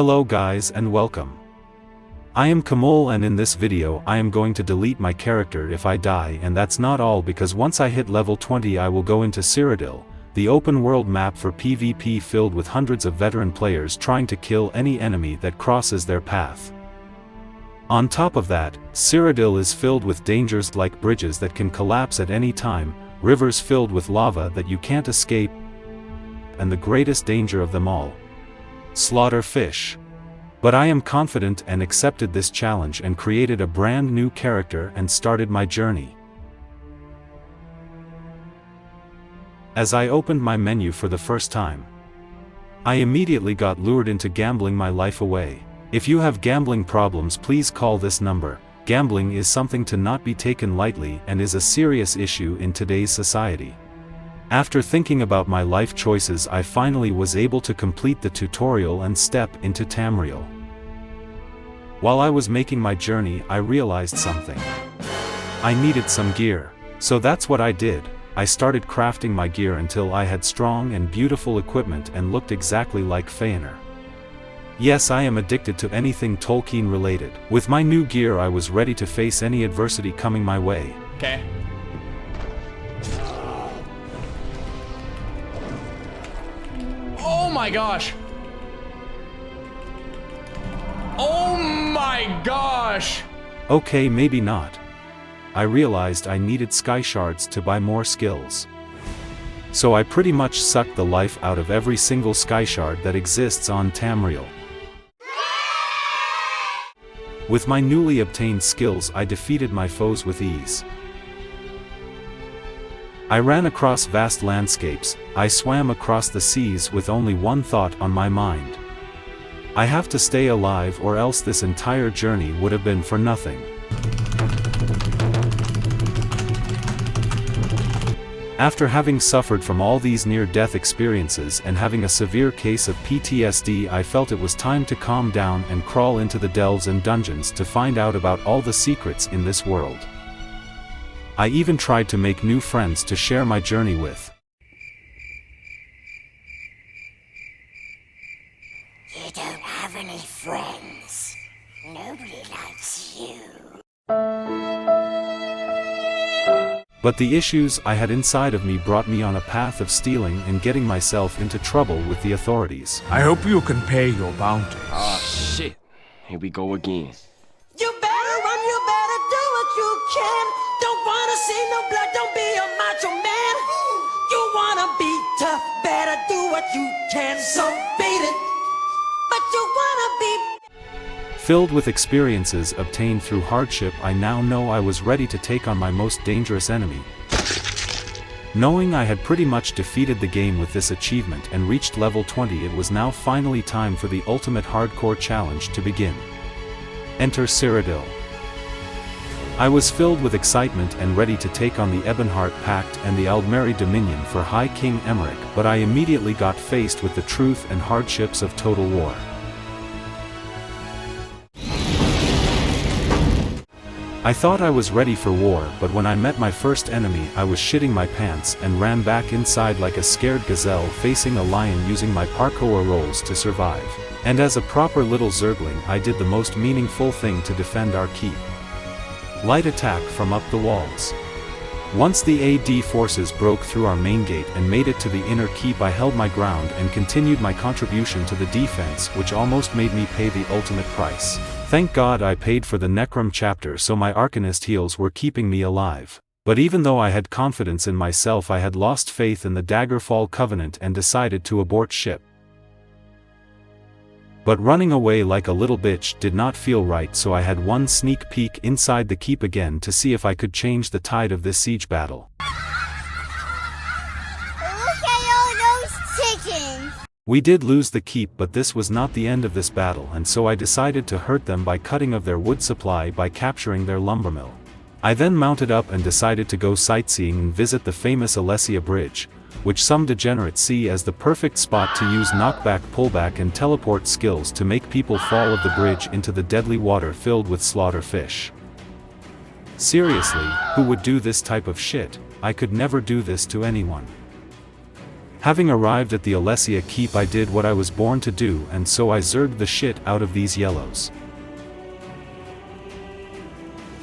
Hello guys and welcome. I am Kamol, and in this video I am going to delete my character if I die, and that's not all, because once I hit level 20 I will go into Cyrodiil, the open world map for PvP filled with hundreds of veteran players trying to kill any enemy that crosses their path. On top of that, Cyrodiil is filled with dangers like bridges that can collapse at any time, rivers filled with lava that you can't escape, and the greatest danger of them all: slaughter fish. But I am confident and accepted this challenge and created a brand new character and started my journey. As I opened my menu for the first time, I immediately got lured into gambling my life away. If you have gambling problems, please call this number. Gambling is something to not be taken lightly and is a serious issue in today's society. After thinking about my life choices, I finally was able to complete the tutorial and step into Tamriel. While I was making my journey, I realized something. I needed some gear. So that's what I did. I started crafting my gear until I had strong and beautiful equipment and looked exactly like Fëanor. Yes, I am addicted to anything Tolkien related. With my new gear I was ready to face any adversity coming my way. Okay. Oh my gosh! Oh my gosh! Okay, maybe not. I realized I needed skyshards to buy more skills. So I pretty much sucked the life out of every single skyshard that exists on Tamriel. With my newly obtained skills I defeated my foes with ease. I ran across vast landscapes, I swam across the seas with only one thought on my mind. I have to stay alive, or else this entire journey would have been for nothing. After having suffered from all these near-death experiences and having a severe case of PTSD, I felt it was time to calm down and crawl into the delves and dungeons to find out about all the secrets in this world. I even tried to make new friends to share my journey with. You don't have any friends. Nobody likes you. But the issues I had inside of me brought me on a path of stealing and getting myself into trouble with the authorities. I hope you can pay your bounty. Ah, shit. Here we go again. You better run, you better do what you can. Don't wanna see no blood, don't be a macho man. You wanna be tough, better do what you can. So beat it, but you wanna be. Filled with experiences obtained through hardship, I now know I was ready to take on my most dangerous enemy. Knowing I had pretty much defeated the game with this achievement and reached level 20, it was now finally time for the ultimate hardcore challenge to begin. Enter Cyrodiil. I was filled with excitement and ready to take on the Ebonheart Pact and the Aldmeri Dominion for High King Emmerich, but I immediately got faced with the truth and hardships of total war. I thought I was ready for war, but when I met my first enemy I was shitting my pants and ran back inside like a scared gazelle facing a lion, using my parkour rolls to survive. And as a proper little Zergling I did the most meaningful thing to defend our keep. Light attack from up the walls. Once the AD forces broke through our main gate and made it to the inner keep, I held my ground and continued my contribution to the defense, which almost made me pay the ultimate price. Thank God I paid for the Necrom chapter, so my Arcanist heals were keeping me alive. But even though I had confidence in myself, I had lost faith in the Daggerfall Covenant and decided to abort ship. But running away like a little bitch did not feel right, so I had one sneak peek inside the keep again to see if I could change the tide of this siege battle. Look at all those chickens! We did lose the keep, but this was not the end of this battle, and so I decided to hurt them by cutting of their wood supply by capturing their lumber mill. I then mounted up and decided to go sightseeing and visit the famous Alesia Bridge, which some degenerates see as the perfect spot to use knockback, pullback and teleport skills to make people fall of the bridge into the deadly water filled with slaughter fish. Seriously, who would do this type of shit? I could never do this to anyone. Having arrived at the Alesia keep, I did what I was born to do, and so I zerged the shit out of these yellows.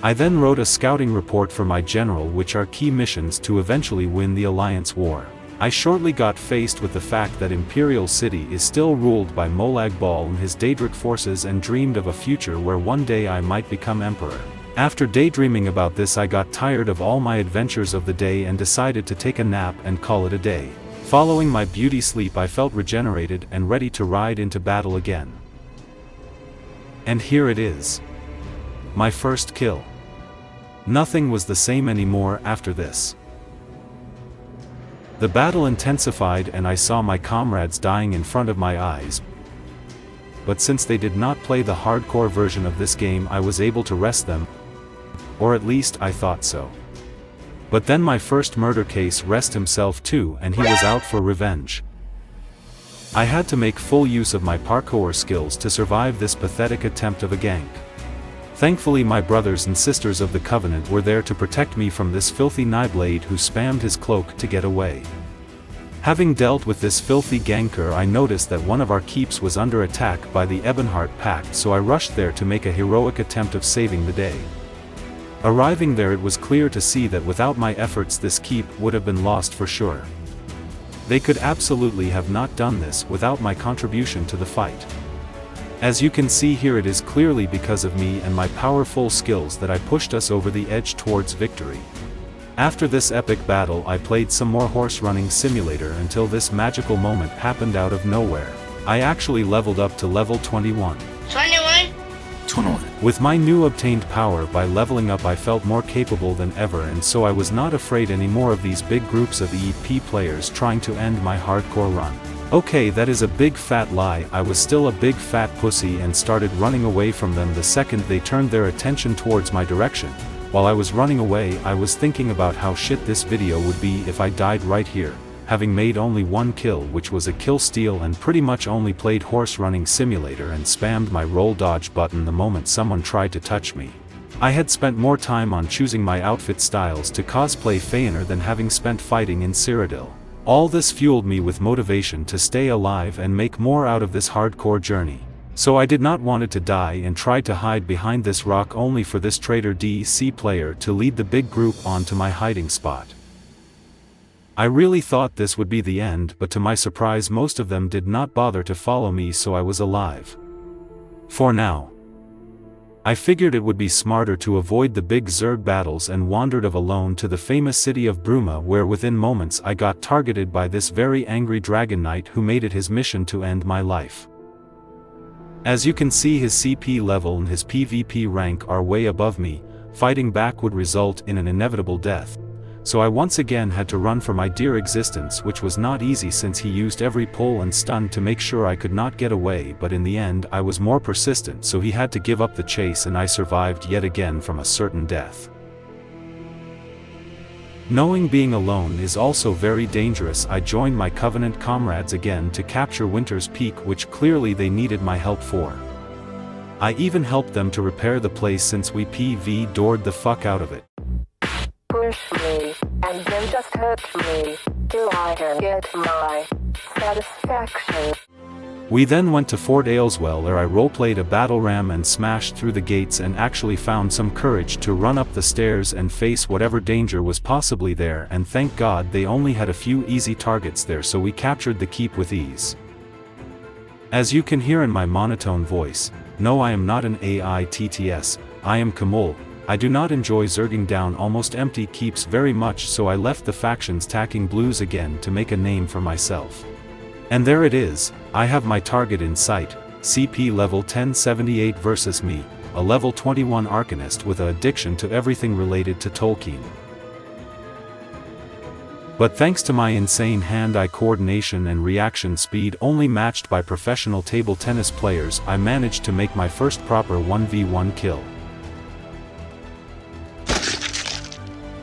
I then wrote a scouting report for my general, which are key missions to eventually win the Alliance war. I shortly got faced with the fact that Imperial City is still ruled by Molag Bal and his Daedric forces, and dreamed of a future where one day I might become emperor. After daydreaming about this, I got tired of all my adventures of the day and decided to take a nap and call it a day. Following my beauty sleep, I felt regenerated and ready to ride into battle again. And here it is. My first kill. Nothing was the same anymore after this. The battle intensified and I saw my comrades dying in front of my eyes. But since they did not play the hardcore version of this game, I was able to rest them. Or at least I thought so. But then my first murder case rest himself too, and he was out for revenge. I had to make full use of my parkour skills to survive this pathetic attempt of a gank. Thankfully my brothers and sisters of the Covenant were there to protect me from this filthy Niblade who spammed his cloak to get away. Having dealt with this filthy ganker, I noticed that one of our keeps was under attack by the Ebonheart Pact, so I rushed there to make a heroic attempt of saving the day. Arriving there, it was clear to see that without my efforts this keep would have been lost for sure. They could absolutely have not done this without my contribution to the fight. As you can see here, it is clearly because of me and my powerful skills that I pushed us over the edge towards victory. After this epic battle, I played some more horse running simulator until this magical moment happened out of nowhere. I actually leveled up to level 21. 21? With my new obtained power by leveling up, I felt more capable than ever, and so I was not afraid anymore of these big groups of EP players trying to end my hardcore run. Okay, that is a big fat lie. I was still a big fat pussy and started running away from them the second they turned their attention towards my direction. While I was running away, I was thinking about how shit this video would be if I died right here, having made only one kill, which was a kill steal, and pretty much only played horse running simulator and spammed my roll dodge button the moment someone tried to touch me. I had spent more time on choosing my outfit styles to cosplay Fëanor than having spent fighting in Cyrodiil. All this fueled me with motivation to stay alive and make more out of this hardcore journey. So I did not want it to die and tried to hide behind this rock, only for this traitor DC player to lead the big group onto my hiding spot. I really thought this would be the end, but to my surprise most of them did not bother to follow me, so I was alive. For now. I figured it would be smarter to avoid the big Zerg battles and wandered off alone to the famous city of Bruma, where within moments I got targeted by this very angry Dragon Knight who made it his mission to end my life. As you can see, his CP level and his PvP rank are way above me. Fighting back would result in an inevitable death. So I once again had to run for my dear existence, which was not easy since he used every pull and stun to make sure I could not get away, but in the end I was more persistent, so he had to give up the chase and I survived yet again from a certain death. Knowing being alone is also very dangerous, I joined my Covenant comrades again to capture Winter's Peak, which clearly they needed my help for. I even helped them to repair the place since we PvD'd the fuck out of it. Push me, and then just hurt me, till I can get my satisfaction. We then went to Fort Ayleswell, where I roleplayed a battle ram and smashed through the gates and actually found some courage to run up the stairs and face whatever danger was possibly there, and thank God they only had a few easy targets there, so we captured the keep with ease. As you can hear in my monotone voice, no, I am not an AI TTS, I am Kamul. I do not enjoy zerging down almost empty keeps very much, so I left the factions tacking blues again to make a name for myself. And there it is, I have my target in sight, CP level 1078 versus me, a level 21 Arcanist with an addiction to everything related to Tolkien. But thanks to my insane hand-eye coordination and reaction speed only matched by professional table tennis players, I managed to make my first proper 1v1 kill.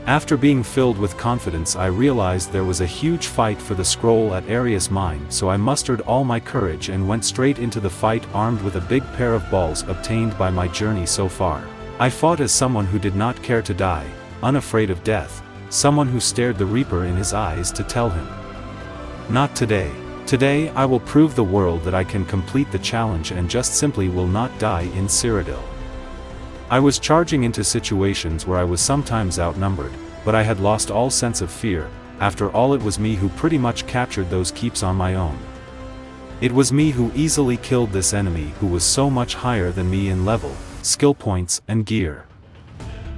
After being filled with confidence, I realized there was a huge fight for the scroll at Arius Mine, so I mustered all my courage and went straight into the fight, armed with a big pair of balls obtained by my journey so far. I fought as someone who did not care to die, unafraid of death, someone who stared the Reaper in his eyes to tell him, Not today. Today I will prove the world that I can complete the challenge and just simply will not die in Cyrodiil. I was charging into situations where I was sometimes outnumbered, but I had lost all sense of fear. After all, it was me who pretty much captured those keeps on my own. It was me who easily killed this enemy who was so much higher than me in level, skill points, and gear.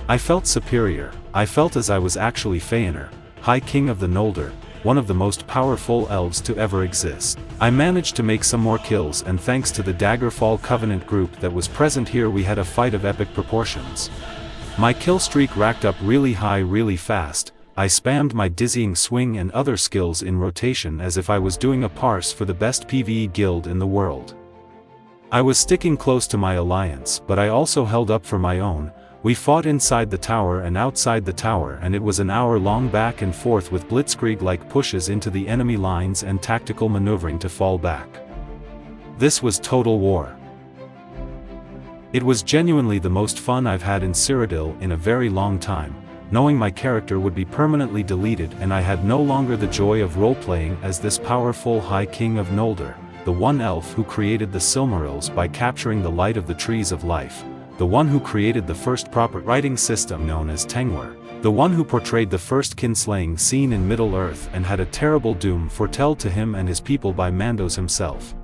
I felt superior. I felt as I was actually Fëanor, High King of the Noldor, one of the most powerful elves to ever exist. I managed to make some more kills, and thanks to the Daggerfall Covenant group that was present here, we had a fight of epic proportions. My kill streak racked up really high really fast. I spammed my dizzying swing and other skills in rotation as if I was doing a parse for the best PvE guild in the world. I was sticking close to my alliance, but I also held up for my own. We fought inside the tower and outside the tower, and it was an hour-long back and forth with blitzkrieg-like pushes into the enemy lines and tactical maneuvering to fall back. This was total war. It was genuinely the most fun I've had in Cyrodiil in a very long time, knowing my character would be permanently deleted and I had no longer the joy of role-playing as this powerful High King of Noldor, the one elf who created the Silmarils by capturing the light of the trees of life, the one who created the first proper writing system known as Tengwar, the one who portrayed the first kinslaying scene in Middle-earth and had a terrible doom foretold to him and his people by Mandos himself.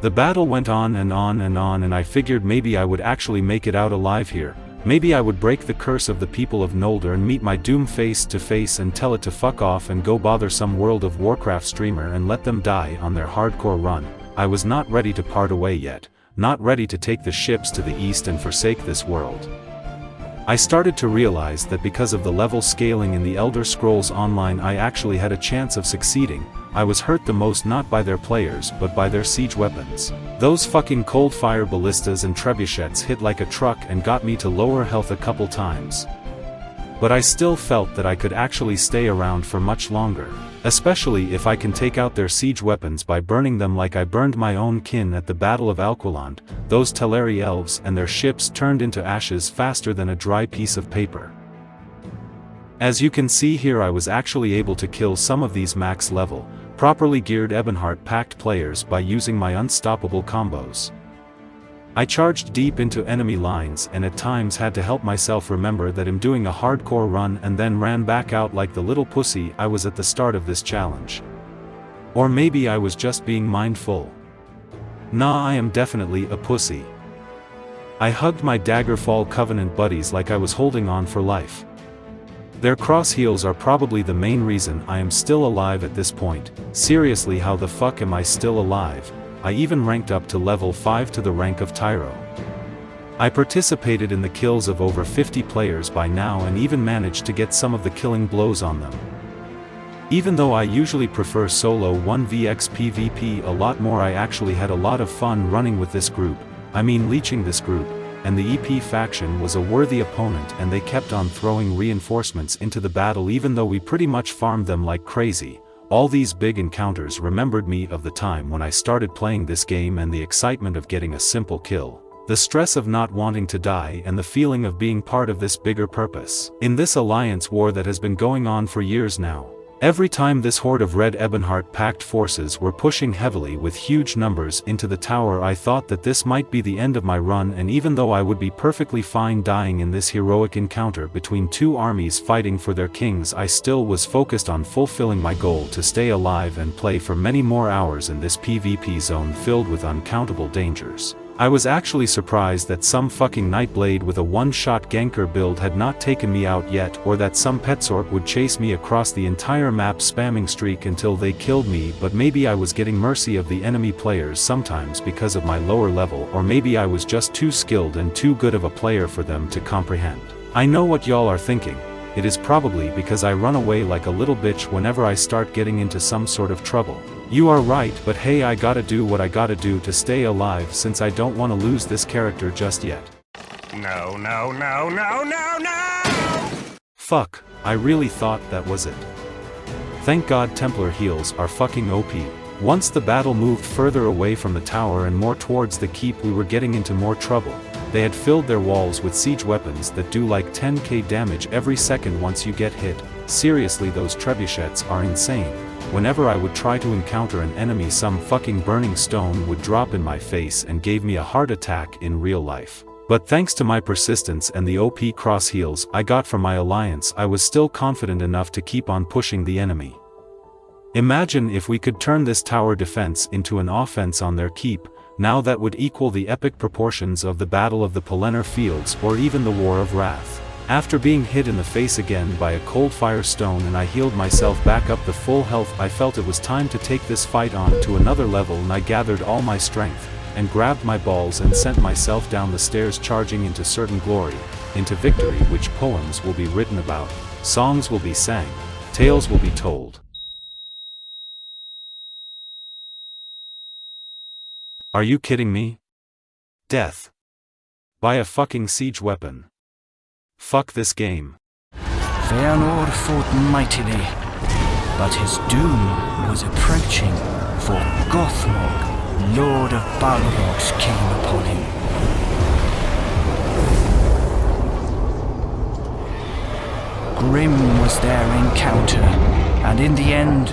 The battle went on and on and on, and I figured maybe I would actually make it out alive here. Maybe I would break the curse of the people of Noldor and meet my doom face to face and tell it to fuck off and go bother some World of Warcraft streamer and let them die on their hardcore run. I was not ready to part away yet. Not ready to take the ships to the east and forsake this world. I started to realize that because of the level scaling in the Elder Scrolls Online, I actually had a chance of succeeding. I was hurt the most not by their players but by their siege weapons. Those fucking cold fire ballistas and trebuchets hit like a truck and got me to lower health a couple times. But I still felt that I could actually stay around for much longer. Especially if I can take out their siege weapons by burning them like I burned my own kin at the Battle of Alquilond. Those Teleri elves and their ships turned into ashes faster than a dry piece of paper. As you can see here, I was actually able to kill some of these max level, properly geared Ebonheart packed players by using my unstoppable combos. I charged deep into enemy lines and at times had to help myself remember that I'm doing a hardcore run and then ran back out like the little pussy I was at the start of this challenge. Or maybe I was just being mindful. Nah, I am definitely a pussy. I hugged my Daggerfall Covenant buddies like I was holding on for life. Their cross heels are probably the main reason I am still alive at this point. Seriously, how the fuck am I still alive? I even ranked up to level 5 to the rank of Tyro. I participated in the kills of over 50 players by now and even managed to get some of the killing blows on them. Even though I usually prefer solo 1vx PvP a lot more, I actually had a lot of fun running with this group, leeching this group, and the EP faction was a worthy opponent and they kept on throwing reinforcements into the battle even though we pretty much farmed them like crazy. All these big encounters remembered me of the time when I started playing this game and the excitement of getting a simple kill, the stress of not wanting to die and the feeling of being part of this bigger purpose. In this alliance war that has been going on for years now, every time this horde of red Ebonheart packed forces were pushing heavily with huge numbers into the tower, I thought that this might be the end of my run, and even though I would be perfectly fine dying in this heroic encounter between two armies fighting for their kings, I still was focused on fulfilling my goal to stay alive and play for many more hours in this PvP zone filled with uncountable dangers. I was actually surprised that some fucking Nightblade with a one-shot ganker build had not taken me out yet, or that some Petsork would chase me across the entire map spamming streak until they killed me, but maybe I was getting mercy of the enemy players sometimes because of my lower level, or maybe I was just too skilled and too good of a player for them to comprehend. I know what y'all are thinking. It is probably because I run away like a little bitch whenever I start getting into some sort of trouble. You are right, but hey, I gotta do what I gotta do to stay alive since I don't want to lose this character just yet. No, no, no, no, no, no! Fuck, I really thought that was it. Thank God Templar heals are fucking OP. Once the battle moved further away from the tower and more towards the keep, we were getting into more trouble. They had filled their walls with siege weapons that do like 10k damage every second once you get hit. Seriously, those trebuchets are insane. whenever I would try to encounter an enemy, some fucking burning stone would drop in my face and gave me a heart attack in real life. But thanks to my persistence and the OP cross heals I got from my alliance, I was still confident enough to keep on pushing the enemy. Imagine if we could turn this tower defense into an offense on their keep. Now that would equal the epic proportions of the Battle of the Fëanor Fields or even the War of Wrath. After being hit in the face again by a cold fire stone and I healed myself back up to full health, I felt it was time to take this fight on to another level, and I gathered all my strength, and grabbed my balls and sent myself down the stairs, charging into certain glory, into victory, which poems will be written about, songs will be sang, tales will be told. Are you kidding me? Death. By a fucking siege weapon. Fuck this game. Fëanor fought mightily, but his doom was approaching, for Gothmog, Lord of Balrogs, came upon him. Grim was their encounter, and in the end,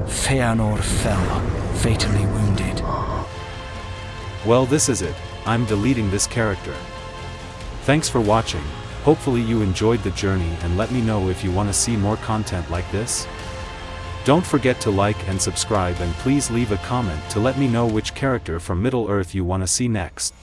Fëanor fell, fatally wounded. Well, this is it. I'm deleting this character. Thanks for watching. Hopefully you enjoyed the journey, and let me know if you want to see more content like this. Don't forget to like and subscribe, and please leave a comment to let me know which character from Middle-earth you want to see next.